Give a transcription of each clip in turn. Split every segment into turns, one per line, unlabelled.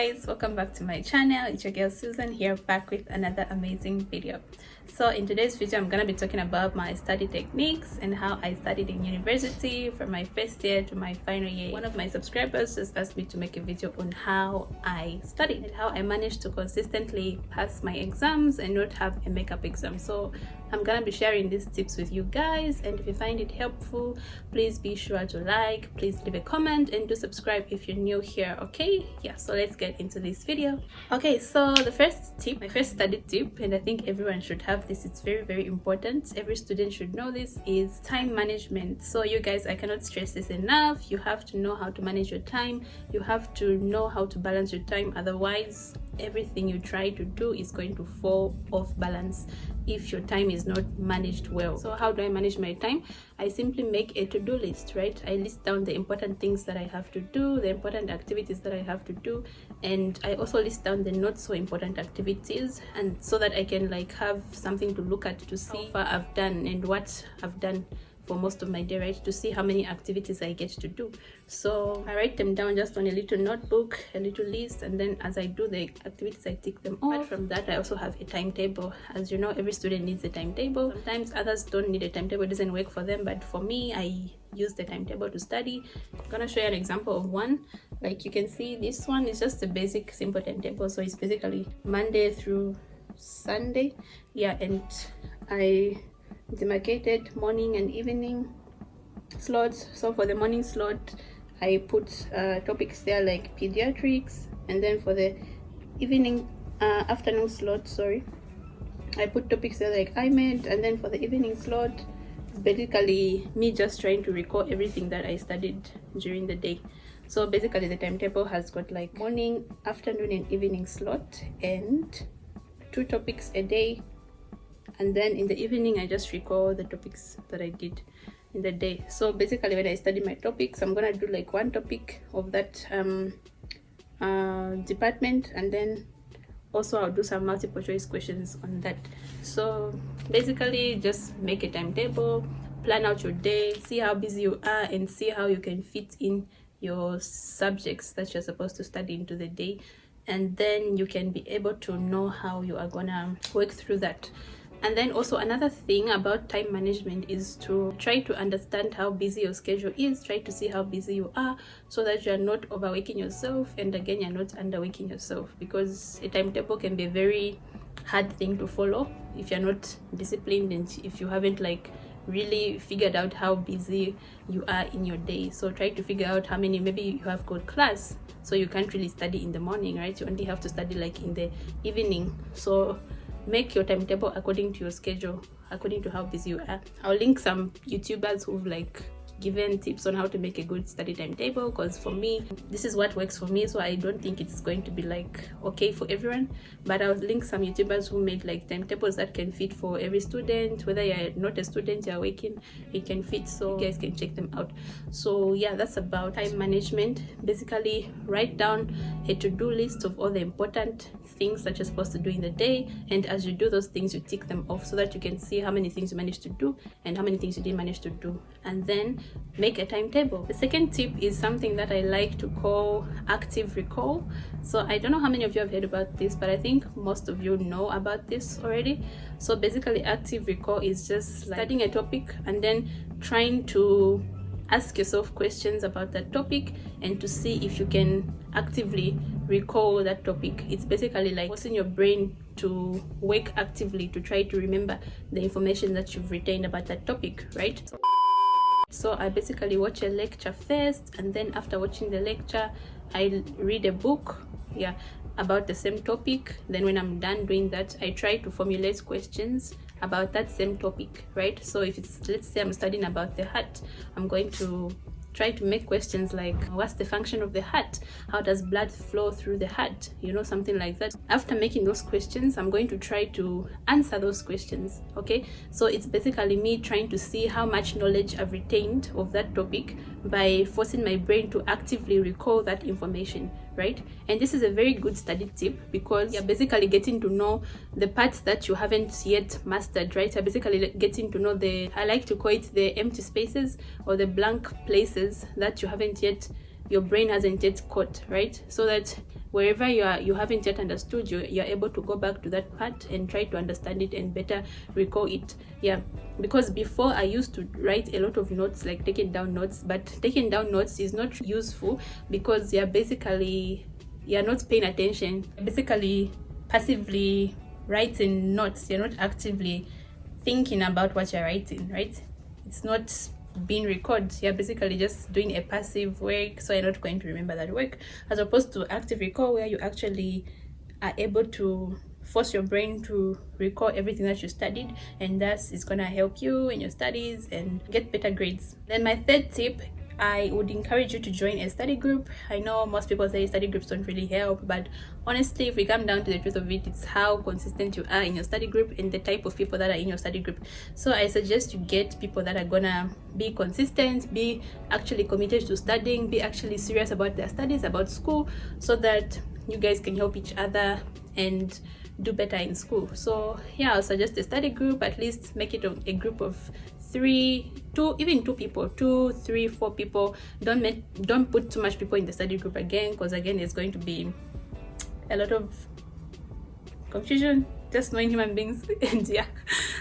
guys, welcome back to my channel. It's your girl Susan here, back with another amazing video. So in today's video I'm gonna be talking about my study techniques and how I studied in university from my first year to my final year. One of my subscribers just asked me to make a video on how I studied and how I managed to consistently pass my exams and not have a makeup exam. So I'm gonna be sharing these tips with you guys, and if you find it helpful, please be sure to like, please leave a comment, and do subscribe if you're new here. Okay, yeah, so let's get into this video. Okay, so the first tip, my first study tip, and I think everyone should have this, it's very important, every student should know this, is time management. So you guys, I cannot stress this enough. You have to know how to manage your time. You have to know how to balance your time, otherwise everything you try to do is going to fall off balance if your time is not managed well. So how do I manage my time? I simply make a to-do list, right? I list down the important things that I have to do, the important activities that I have to do, and I also list down the not so important activities, and so that I can like have something to look at to see how far I've done and what I've done for most of my day, right? To see how many activities I get to do. So I write them down just on a little notebook, a little list, and then as I do the activities I tick them off. Apart from that, I also have a timetable. As you know, every student needs a timetable. Sometimes others don't need a timetable, it doesn't work for them, but for me, I use the timetable to study. I'm gonna show you an example of one. Like you can see, this one is just a basic simple timetable, so it's basically Monday through Sunday, yeah, and I demarcated morning and evening slots. So for the morning slot I put topics there like pediatrics, and then for the evening afternoon slot, I put topics there like IMED, and then for the evening slot it's basically me just trying to recall everything that I studied during the day. So basically the timetable has got like morning, afternoon and evening slot, and 2 topics a day, and then in the evening I just recall the topics that I did in the day. So basically when I study my topics, I'm gonna do like 1 topic of that department, and then also I'll do some multiple choice questions on that. So basically just make a timetable, plan out your day, see how busy you are, and see how you can fit in your subjects that you're supposed to study into the day, and then you can be able to know how you are gonna work through that. And then also another thing about time management is to try to understand how busy your schedule is. Try to see how busy you are, so that you're not overworking yourself, and again you're not underworking yourself, because a timetable can be a very hard thing to follow if you're not disciplined and if you haven't like really figured out how busy you are in your day. So try to figure out how many, maybe you have got class, so you can't really study in the morning, right? You only have to study like in the evening. So make your timetable according to your schedule, according to how busy you are. I'll link some YouTubers who've like given tips on how to make a good study timetable, because for me this is what works for me, so I don't think it's going to be like okay for everyone, but I'll link some YouTubers who made like timetables that can fit for every student, whether you're not a student, you're working, it can fit, so you guys can check them out. So yeah, that's about time management. Basically write down a to-do list of all the important things that you're supposed to do in the day, and as you do those things you tick them off, so that you can see how many things you managed to do and how many things you didn't manage to do, and then make a timetable. The second tip is something that I like to call active recall. So I don't know how many of you have heard about this, but I think most of you know about this already. So basically active recall is just like studying a topic and then trying to ask yourself questions about that topic and to see if you can actively recall that topic. It's basically like forcing your brain to work actively to try to remember the information that you've retained about that topic, right? So I basically watch a lecture first, and then after watching the lecture I read a book, yeah, about the same topic. Then when I'm done doing that, I try to formulate questions about that same topic, right? So if it's, let's say I'm studying about the heart, I'm going to try to make questions like, what's the function of the heart? How does blood flow through the heart? You know, something like that. After making those questions, I'm going to try to answer those questions, okay? So it's basically me trying to see how much knowledge I've retained of that topic by forcing my brain to actively recall that information, right? And this is a very good study tip, because you're basically getting to know the parts that you haven't yet mastered, right? You're basically getting to know the, I like to call it the empty spaces or the blank places that you haven't yet, your brain hasn't yet caught, right? So that wherever you haven't yet understood, you're able to go back to that part and try to understand it and better recall it. Yeah, because before I used to write a lot of notes, like taking down notes, but taking down notes is not useful because you're not paying attention. You're basically passively writing notes. You're not actively thinking about what you're writing, right? It's not being recorded. You're basically just doing a passive work, so you're not going to remember that work, as opposed to active recall, where you actually are able to force your brain to recall everything that you studied, and thus it's gonna help you in your studies and get better grades. Then my third tip, I would encourage you to join a study group. I know most people say study groups don't really help, but honestly, if we come down to the truth of it, it's how consistent you are in your study group and the type of people that are in your study group. So I suggest you get people that are gonna be consistent, be actually committed to studying, be actually serious about their studies, about school, so that you guys can help each other and do better in school. So yeah, I'll suggest a study group. At least make it a group of 2 people, 2, 3, 4 people. Don't put too much people in the study group again, because again it's going to be a lot of confusion just knowing human beings. And yeah,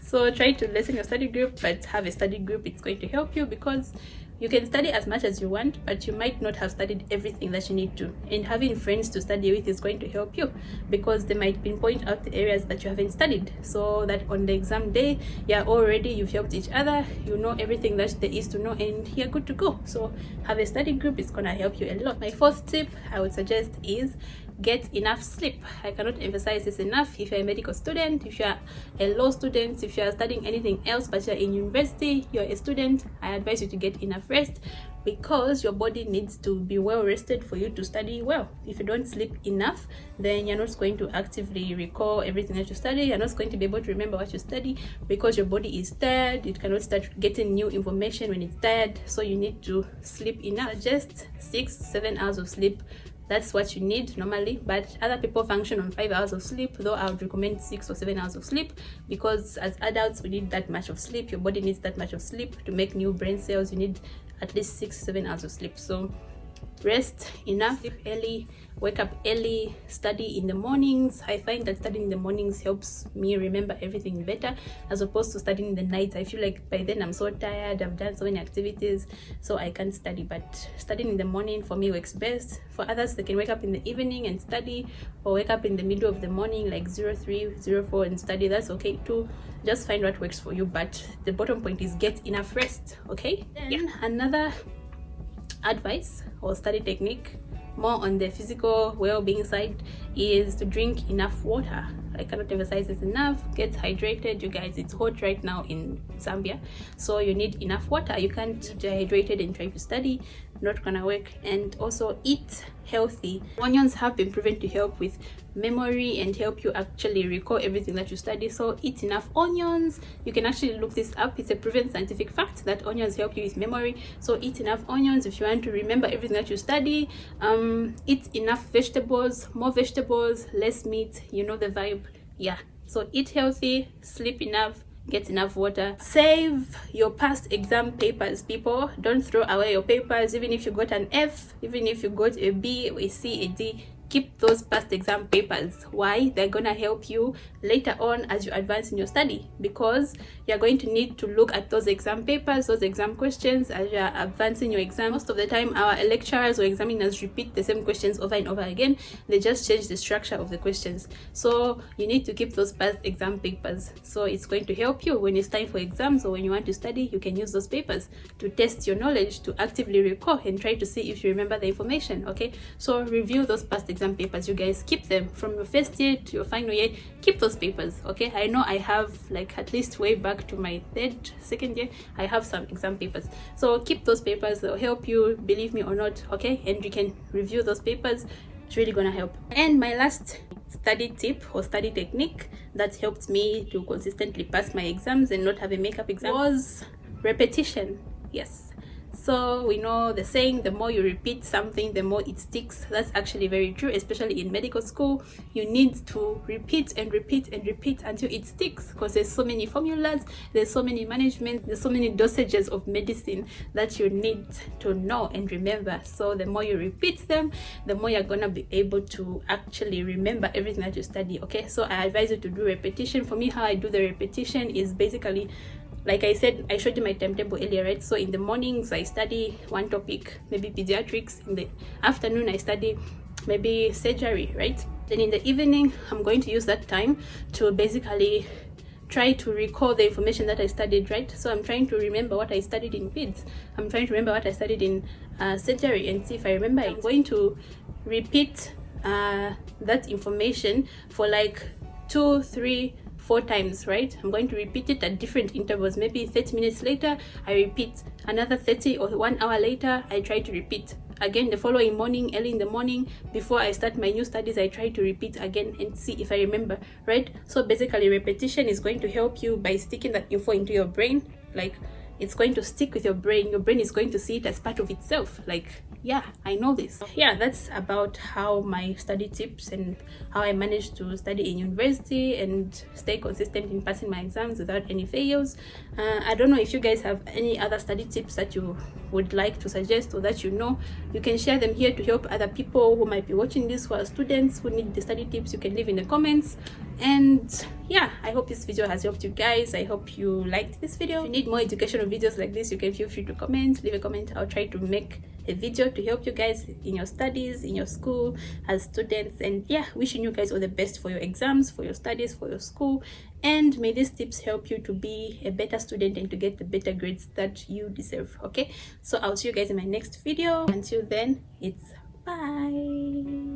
so try to lessen your study group, but have a study group. It's going to help you because you can study as much as you want, but you might not have studied everything that you need to. And having friends to study with is going to help you, because they might pinpoint out the areas that you haven't studied, so that on the exam day, you've helped each other, you know everything that there is to know, and you're good to go. So have a study group. It's gonna help you a lot. My fourth tip I would suggest is get enough sleep. I cannot emphasize this enough. If you're a medical student, if you're a law student, if you're studying anything else but you're in university, you're a student, I advise you to get enough rest, because your body needs to be well rested for you to study well. If you don't sleep enough, then you're not going to actively recall everything that you study. You're not going to be able to remember what you study, because your body is tired. It cannot start getting new information when it's tired. So you need to sleep enough. Just 6-7 hours of sleep. That's what you need normally, but other people function on 5 hours of sleep, though I would recommend 6 or 7 hours of sleep, because as adults we need that much of sleep. Your body needs that much of sleep to make new brain cells. You need at least 6-7 hours of sleep. So rest enough, sleep early, wake up early, study in the mornings. I find that studying in the mornings helps me remember everything better, as opposed to studying in the night. I feel like by then I'm so tired, I've done so many activities, so I can't study. But studying in the morning for me works best. For others, they can wake up in the evening and study, or wake up in the middle of the morning, like 03, 04, and study. That's okay too. Just find what works for you, but the bottom point is get enough rest. Okay, then another advice or study technique, more on the physical well-being side, is to drink enough water. I cannot emphasize this enough. Get hydrated, you guys. It's hot right now in Zambia, so you need enough water. You can't be dehydrated and try to study, not gonna work. And also eat healthy. Onions have been proven to help with memory and help you actually recall everything that you study, so eat enough onions. You can actually look this up. It's a proven scientific fact that onions help you with memory, so eat enough onions if you want to remember everything that you study. Eat enough vegetables, more vegetables, less meat, you know the vibe. Yeah, so eat healthy, sleep enough, get enough water. Save your past exam papers, people. Don't throw away your papers. Even if you got an F, even if you got a B, a C, a D, keep those past exam papers. Why? They're gonna help you later on as you advance in your study, because you're going to need to look at those exam papers, those exam questions as you're advancing your exam. Most of the time our lecturers or examiners repeat the same questions over and over again. They just change the structure of the questions, so you need to keep those past exam papers. So it's going to help you when it's time for exams, or when you want to study, you can use those papers to test your knowledge, to actively recall and try to see if you remember the information. Okay, so review those past exam papers, you guys. Keep them from your first year to your final year. Keep those papers. Okay, I know I have, like, at least way back to my second year, I have some exam papers, so keep those papers. They'll help you, believe me or not. Okay, and you can review those papers. It's really gonna help. And my last study tip or study technique that helped me to consistently pass my exams and not have a makeup exam was repetition. Yes, So we know the saying, the more you repeat something, the more it sticks. That's actually very true, especially in medical school. You need to repeat and repeat and repeat until it sticks, because there's so many formulas, there's so many management, there's so many dosages of medicine that you need to know and remember. So the more you repeat them, the more you're gonna be able to actually remember everything that you study. Okay, so I advise you to do repetition. For me, how I do the repetition is basically, like I said, I showed you my timetable earlier, right? So in the mornings I study one topic, maybe pediatrics. In the afternoon I study maybe surgery, right? Then in the evening I'm going to use that time to basically try to recall the information that I studied, right? So I'm trying to remember what I studied in peds, I'm trying to remember what I studied in surgery, and see if I remember it. I'm going to repeat that information for like 2, 3, 4 times, right? I'm going to repeat it at different intervals. Maybe 30 minutes later I repeat, another 30, or 1 hour later I try to repeat again. The following morning, early in the morning, before I start my new studies, I try to repeat again and see if I remember, right? So basically repetition is going to help you by sticking that info into your brain. Like, it's going to stick with your brain is going to see it as part of itself. Like, yeah, I know this. Yeah, that's about how my study tips and how I managed to study in university and stay consistent in passing my exams without any fails. I don't know if you guys have any other study tips that you would like to suggest, or that you can share them here to help other people who might be watching this, who are students who need the study tips. You can leave in the comments. And yeah, I hope this video has helped you guys. I hope you liked this video. If you need more educational videos like this, you can feel free to comment, leave a comment. I'll try to make a video to help you guys in your studies, in your school as students. And yeah, wishing you guys all the best for your exams, for your studies, for your school, and may these tips help you to be a better student and to get the better grades that you deserve. Okay, so I'll see you guys in my next video. Until then, it's bye.